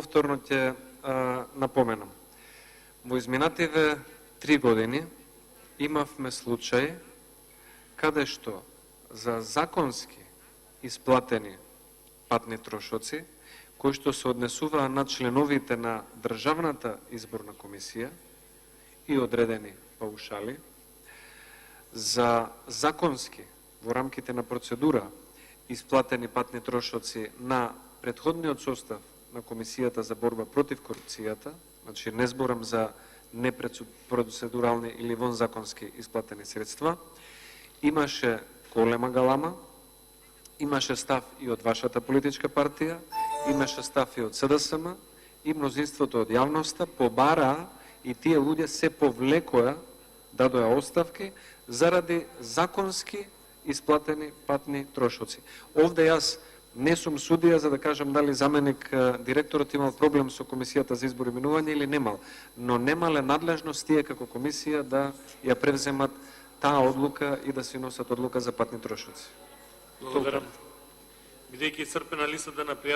повторно ќе напоменам. Во изминативе 3 години имавме случај каде што за законски исплатени патни трошоци, кои што се однесуваа на членовите на Државната изборна комисија и одредени паушали, за законски во рамките на процедура исплатени патни трошоци на претходниот состав на Комисијата за борба против корупцијата, значи не зборам за непроцедурални или вонзаконски исплатени средства, имаше голема галама, имаше став и од вашата политичка партија, имаше став и од СДСМ, и мнозинството од јавноста побараа и тие луѓе се повлекоа, дадоа оставки заради законски исплатени патни трошоци. Овде јас не сум судија за да кажам дали заменик директорот имал проблем со Комисијата за избор и именување или немал, но немале надлежност тие како комисија да ја превземат таа одлука и да се носат одлука за патни трошоци. Благодарам. Бидејќи исцрпена листата на